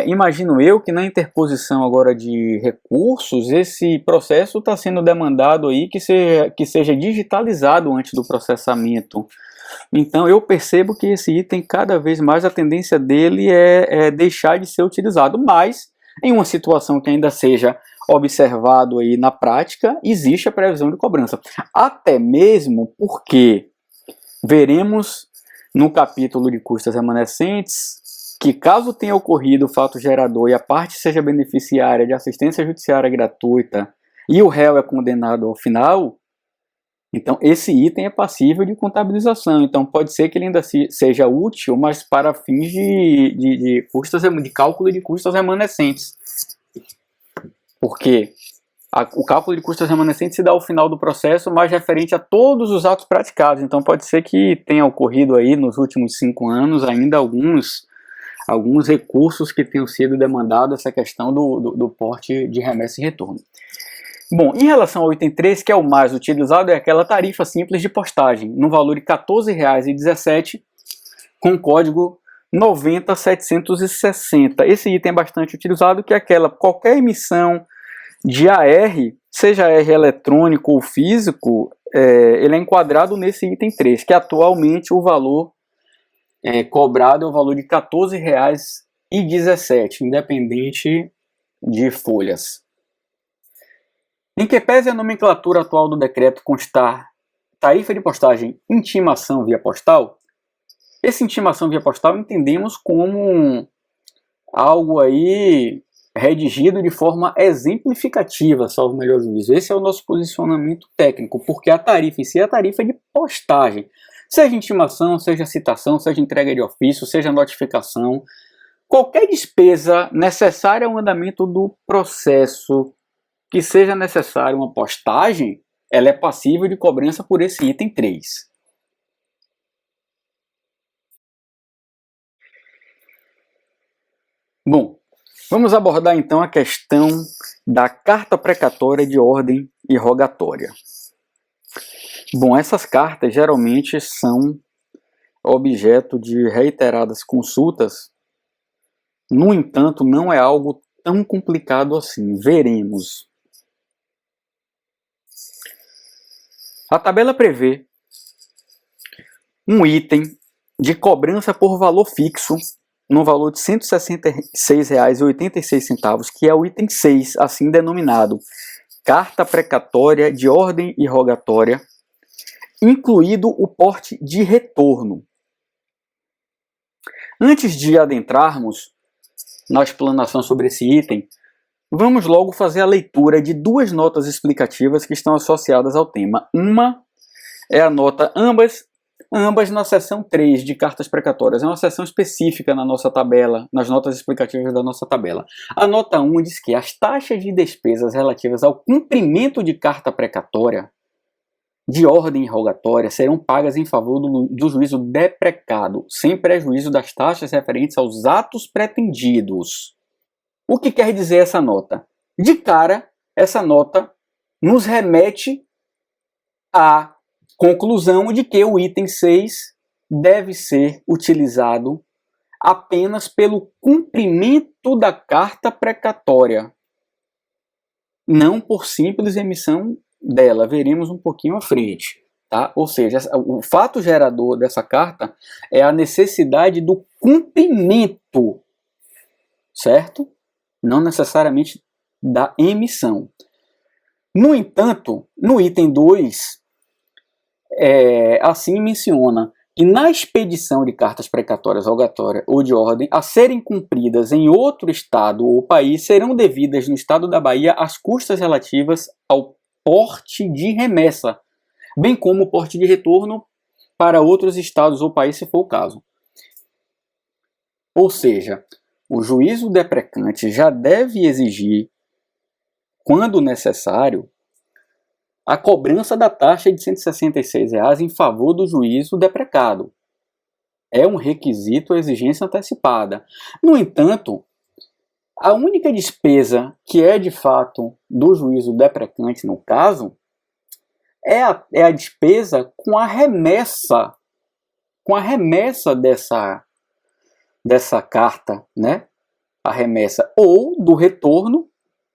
A: imagino eu que na interposição agora de recursos, esse processo está sendo demandado aí que seja digitalizado antes do processamento. Então eu percebo que esse item, cada vez mais a tendência dele é deixar de ser utilizado, mas em uma situação que ainda seja observado aí na prática, existe a previsão de cobrança. Até mesmo porque veremos no capítulo de custas remanescentes que, caso tenha ocorrido o fato gerador e a parte seja beneficiária de assistência judiciária gratuita e o réu é condenado ao final, então esse item é passível de contabilização. Então pode ser que ele ainda seja útil, mas para fins de cálculo de custas remanescentes. Porque o cálculo de custas remanescentes se dá ao final do processo, mas referente a todos os atos praticados. Então pode ser que tenha ocorrido aí nos últimos 5 anos ainda alguns recursos que tenham sido demandados, essa questão do porte de remessa e retorno. Bom, em relação ao item 3, que é o mais utilizado, é aquela tarifa simples de postagem, no valor de R$ 14,17, com código 90760. Esse item é bastante utilizado, que é qualquer emissão de AR, seja AR eletrônico ou físico, ele é enquadrado nesse item 3, que atualmente o valor cobrado é o valor de R$ 14,17, independente de folhas. Em que pese a nomenclatura atual do decreto constar tarifa de postagem intimação via postal, essa intimação via postal entendemos como algo aí redigido de forma exemplificativa, salvo o melhor juízo. Esse é o nosso posicionamento técnico, porque a tarifa em si é a tarifa de postagem. Seja intimação, seja citação, seja entrega de ofício, seja notificação, qualquer despesa necessária ao andamento do processo que seja necessária uma postagem, ela é passível de cobrança por esse item 3. Bom, vamos abordar então a questão da carta precatória de ordem e rogatória. Bom, essas cartas geralmente são objeto de reiteradas consultas, no entanto, não é algo tão complicado assim. Veremos. A tabela prevê um item de cobrança por valor fixo, no valor de R$ 166,86, que é o item 6, assim denominado, carta precatória de ordem e rogatória, incluído o porte de retorno. Antes de adentrarmos na explanação sobre esse item, vamos logo fazer a leitura de duas notas explicativas que estão associadas ao tema. Uma é a nota ambas na seção 3 de cartas precatórias. É uma seção específica na nossa tabela, nas notas explicativas da nossa tabela. A nota 1 diz que as taxas de despesas relativas ao cumprimento de carta precatória de ordem rogatória serão pagas em favor do juízo deprecado, sem prejuízo das taxas referentes aos atos pretendidos. O que quer dizer essa nota? De cara, essa nota nos remete à conclusão de que o item 6 deve ser utilizado apenas pelo cumprimento da carta precatória, não por simples emissão dela. Veremos um pouquinho à frente, tá? Ou seja, o fato gerador dessa carta é a necessidade do cumprimento, certo? Não necessariamente da emissão. No entanto, no item 2, assim menciona que na expedição de cartas precatórias, rogatórias ou de ordem a serem cumpridas em outro estado ou país, serão devidas no estado da Bahia as custas relativas ao porte de remessa, bem como o porte de retorno para outros estados ou países, se for o caso. Ou seja, o juízo deprecante já deve exigir, quando necessário, a cobrança da taxa de R$ 166 em favor do juízo deprecado. É um requisito a exigência antecipada. No entanto, a única despesa que é de fato do juízo deprecante no caso é a despesa com a remessa dessa carta, né? A remessa ou do retorno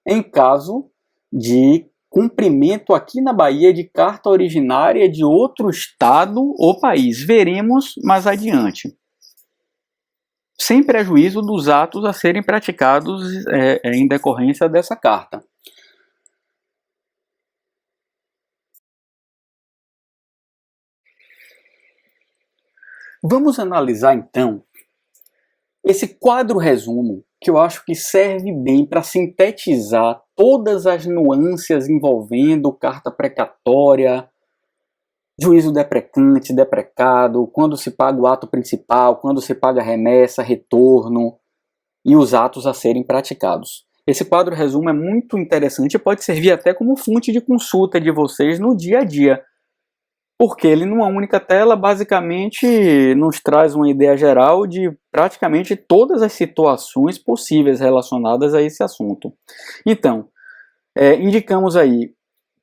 A: em caso de cumprimento aqui na Bahia de carta originária de outro estado ou país. Veremos mais adiante. Sem prejuízo dos atos a serem praticados em decorrência dessa carta. Vamos analisar então esse quadro resumo, que eu acho que serve bem para sintetizar todas as nuances envolvendo carta precatória, juízo deprecante, deprecado, quando se paga o ato principal, quando se paga remessa, retorno e os atos a serem praticados. Esse quadro resumo é muito interessante e pode servir até como fonte de consulta de vocês no dia a dia, porque ele, numa única tela, basicamente nos traz uma ideia geral de praticamente todas as situações possíveis relacionadas a esse assunto. Então, indicamos aí,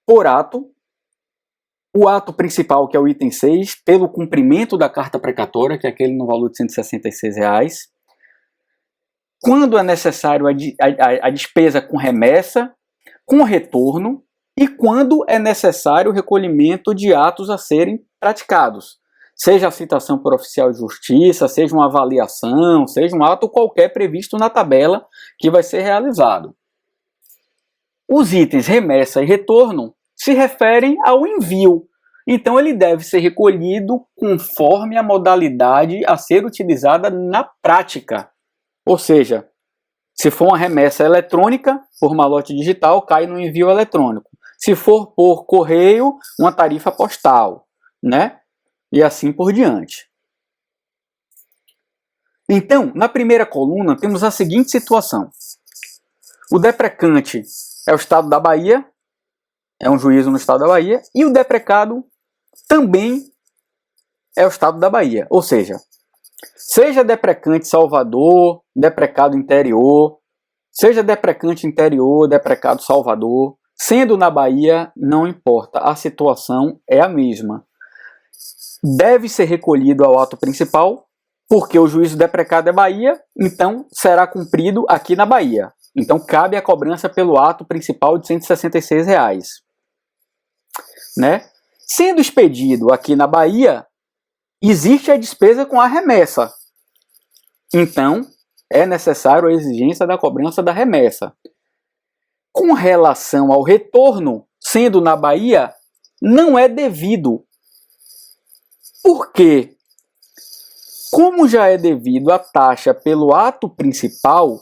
A: por ato, o ato principal, que é o item 6, pelo cumprimento da carta precatória, que é aquele no valor de R$ 166. Quando é necessário a despesa com remessa, com retorno, e quando é necessário o recolhimento de atos a serem praticados. Seja a citação por oficial de justiça, seja uma avaliação, seja um ato qualquer previsto na tabela que vai ser realizado. Os itens remessa e retorno se referem ao envio. Então ele deve ser recolhido conforme a modalidade a ser utilizada na prática. Ou seja, se for uma remessa eletrônica, por malote digital, cai no envio eletrônico. Se for por correio, uma tarifa postal, né? E assim por diante. Então, na primeira coluna, temos a seguinte situação. O deprecante é o estado da Bahia, é um juízo no estado da Bahia, e o deprecado também é o estado da Bahia. Ou seja, seja deprecante Salvador, deprecado interior, seja deprecante interior, deprecado Salvador, sendo na Bahia, não importa, a situação é a mesma. Deve ser recolhido ao ato principal, porque o juízo deprecado é Bahia, então será cumprido aqui na Bahia. Então cabe a cobrança pelo ato principal de R$ 166. Né? Sendo expedido aqui na Bahia, existe a despesa com a remessa. Então é necessário a exigência da cobrança da remessa. Com relação ao retorno, sendo na Bahia, não é devido. Por quê? Como já é devido a taxa pelo ato principal,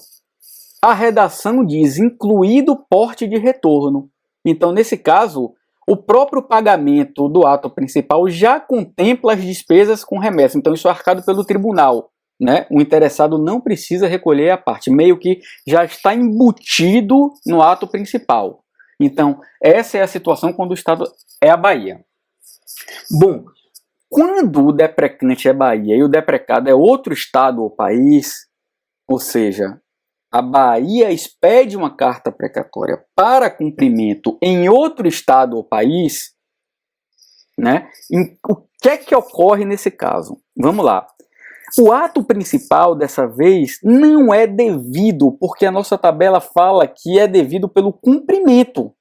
A: a redação diz incluído porte de retorno. Então, nesse caso, o próprio pagamento do ato principal já contempla as despesas com remessa. Então, isso é arcado pelo tribunal, né? O interessado não precisa recolher a parte, meio que já está embutido no ato principal. Então, essa é a situação quando o Estado é a Bahia. Bom, quando o deprecante é Bahia e o deprecado é outro Estado ou país, ou seja, a Bahia expede uma carta precatória para cumprimento em outro Estado ou país, né? O que é que ocorre nesse caso? Vamos lá. O ato principal, dessa vez, não é devido, porque a nossa tabela fala que é devido pelo cumprimento,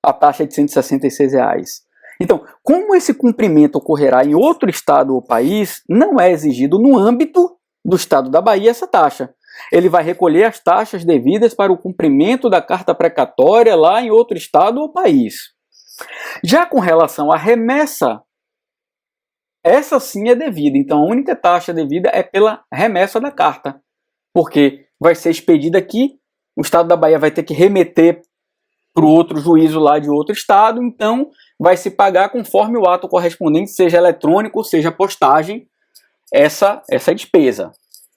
A: a taxa de R$ 166. Então, como esse cumprimento ocorrerá em outro estado ou país, não é exigido no âmbito do estado da Bahia essa taxa. Ele vai recolher as taxas devidas para o cumprimento da carta precatória lá em outro estado ou país. Já com relação à remessa, essa sim é devida. Então, a única taxa devida é pela remessa da carta, porque vai ser expedida aqui, o estado da Bahia vai ter que remeter para o outro juízo lá de outro estado, então vai se pagar conforme o ato correspondente, seja eletrônico, seja postagem, essa despesa.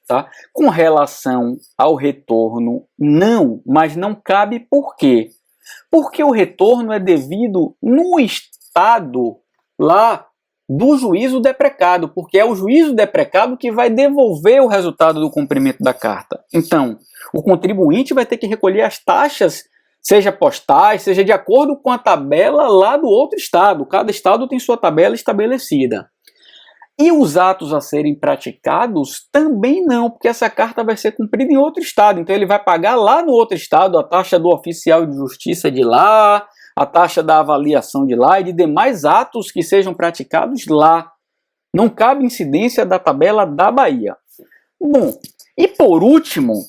A: Tá? Com relação ao retorno, não, mas não cabe por quê? Porque o retorno é devido no estado lá do juízo deprecado, porque é o juízo deprecado que vai devolver o resultado do cumprimento da carta. Então, o contribuinte vai ter que recolher as taxas, seja postais, seja de acordo com a tabela lá do outro estado. Cada estado tem sua tabela estabelecida. E os atos a serem praticados também não, porque essa carta vai ser cumprida em outro estado. Então ele vai pagar lá no outro estado a taxa do oficial de justiça de lá, a taxa da avaliação de lá e de demais atos que sejam praticados lá. Não cabe incidência da tabela da Bahia. Bom, e por último,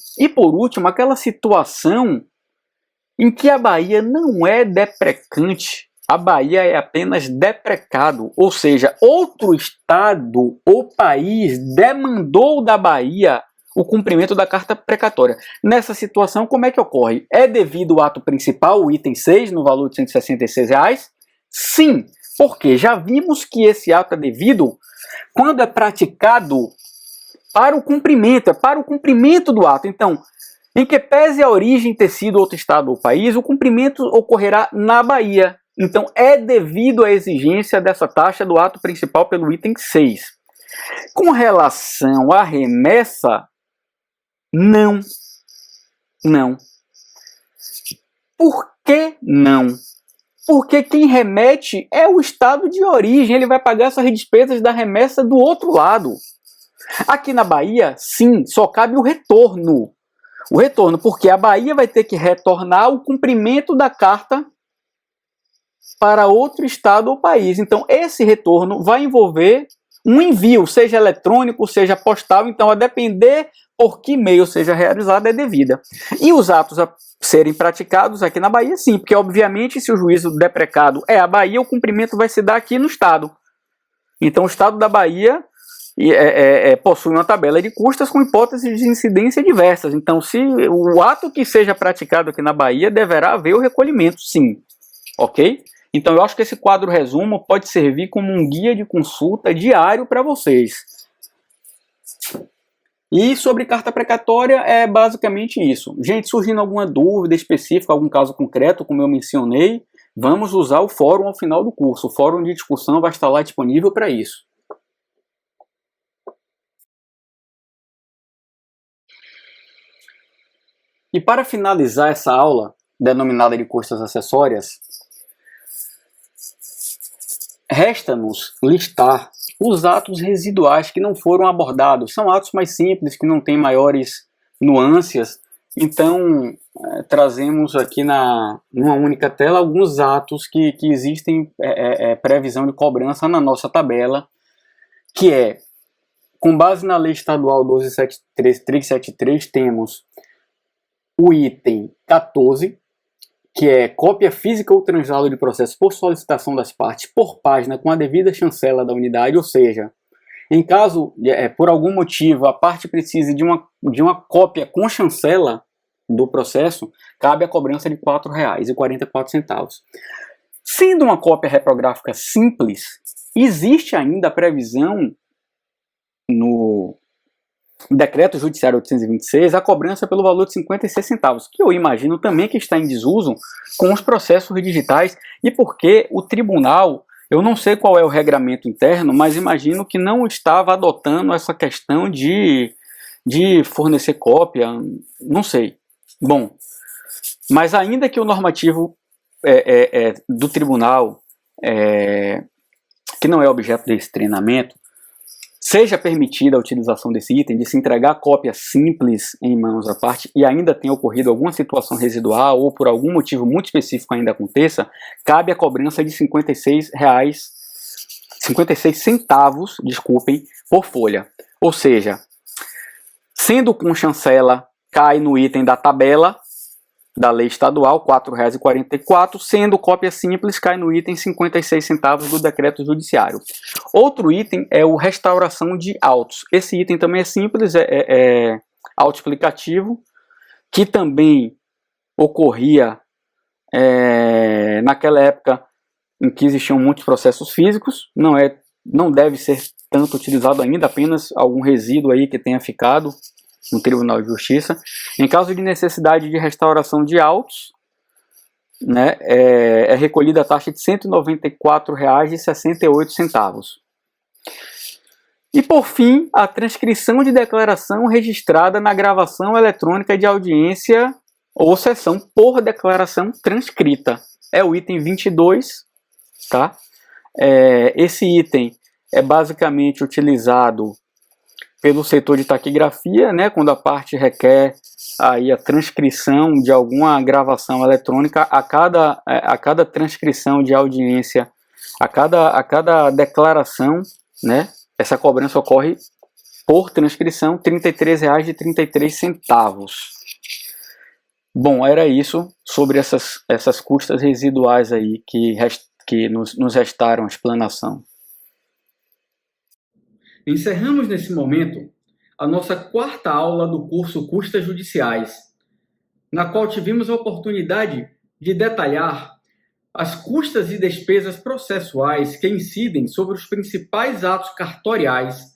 A: aquela situação em que a Bahia não é deprecante, a Bahia é apenas deprecado, ou seja, outro estado ou país demandou da Bahia o cumprimento da carta precatória. Nessa situação, como é que ocorre? É devido ao ato principal, o item 6, no valor de R$ 166? Sim, porque já vimos que esse ato é devido quando é praticado para o cumprimento, é para o cumprimento do ato. Então, em que pese a origem ter sido outro estado ou país, o cumprimento ocorrerá na Bahia. Então, é devido à exigência dessa taxa do ato principal pelo item 6. Com relação à remessa, não. Não. Por que não? Porque quem remete é o estado de origem, ele vai pagar essas despesas da remessa do outro lado. Aqui na Bahia, sim, só cabe o retorno. O retorno, porque a Bahia vai ter que retornar o cumprimento da carta para outro estado ou país. Então, esse retorno vai envolver um envio, seja eletrônico, seja postal. Então, a depender por que meio seja realizado, é devida. E os atos a serem praticados aqui na Bahia, sim, porque, obviamente, se o juízo deprecado é a Bahia, o cumprimento vai se dar aqui no estado. Então, o estado da Bahia possui uma tabela de custas com hipóteses de incidência diversas. Então, se o ato que seja praticado aqui na Bahia, deverá haver o recolhimento, sim. Ok? Então, eu acho que esse quadro resumo pode servir como um guia de consulta diário para vocês. E sobre carta precatória, é basicamente isso. Gente, surgindo alguma dúvida específica, algum caso concreto, como eu mencionei, vamos usar o fórum ao final do curso. O fórum de discussão vai estar lá disponível para isso. E para finalizar essa aula, denominada de custas acessórias, resta-nos listar os atos residuais que não foram abordados. São atos mais simples, que não têm maiores nuances. Então, trazemos aqui numa única tela alguns atos que existem previsão de cobrança na nossa tabela, que é, com base na Lei Estadual 12.373, temos o item 14, que é cópia física ou translado de processo por solicitação das partes por página com a devida chancela da unidade, ou seja, em caso, por algum motivo, a parte precise de uma cópia com chancela, do processo, cabe a cobrança de R$ 4,44. Sendo uma cópia reprográfica simples, existe ainda a previsão no Decreto Judiciário 826 a cobrança pelo valor de 56 centavos, que eu imagino também que está em desuso com os processos digitais, e porque o tribunal, eu não sei qual é o regramento interno, mas imagino que não estava adotando essa questão de fornecer cópia, não sei. Bom, mas ainda que o normativo do tribunal, que não é objeto desse treinamento, seja permitida a utilização desse item, de se entregar cópia simples em mãos à parte, e ainda tenha ocorrido alguma situação residual ou por algum motivo muito específico ainda aconteça, cabe a cobrança de 56 centavos, desculpem, por folha. Ou seja, sendo com chancela, cai no item da tabela da lei estadual, R$ 4,44, sendo cópia simples, cai no item 56 centavos do decreto judiciário. Outro item é o restauração de autos. Esse item também é simples, é autoexplicativo, que também ocorria naquela época em que existiam muitos processos físicos, não deve ser tanto utilizado ainda, apenas algum resíduo aí que tenha ficado no Tribunal de Justiça. Em caso de necessidade de restauração de autos, né, é recolhida a taxa de R$ 194,68. E por fim, a transcrição de declaração registrada na gravação eletrônica de audiência ou sessão por declaração transcrita. É o item 22, tá? Esse item é basicamente utilizado pelo setor de taquigrafia, né, quando a parte requer aí a transcrição de alguma gravação eletrônica a cada transcrição de audiência, a cada declaração, né, essa cobrança ocorre por transcrição, R$ 33,33. Bom, era isso sobre essas custas residuais aí que nos restaram a explanação. Encerramos nesse momento a nossa quarta aula do curso Custas Judiciais, na qual tivemos a oportunidade de detalhar as custas e despesas processuais que incidem sobre os principais atos cartoriais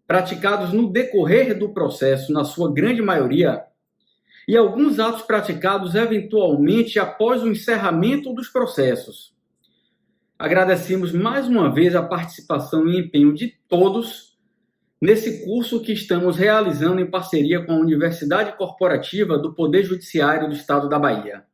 A: praticados no decorrer do processo, na sua grande maioria, e alguns atos praticados eventualmente após o encerramento dos processos. Agradecemos mais uma vez a participação e empenho de todos nesse curso que estamos realizando em parceria com a Universidade Corporativa do Poder Judiciário do Estado da Bahia.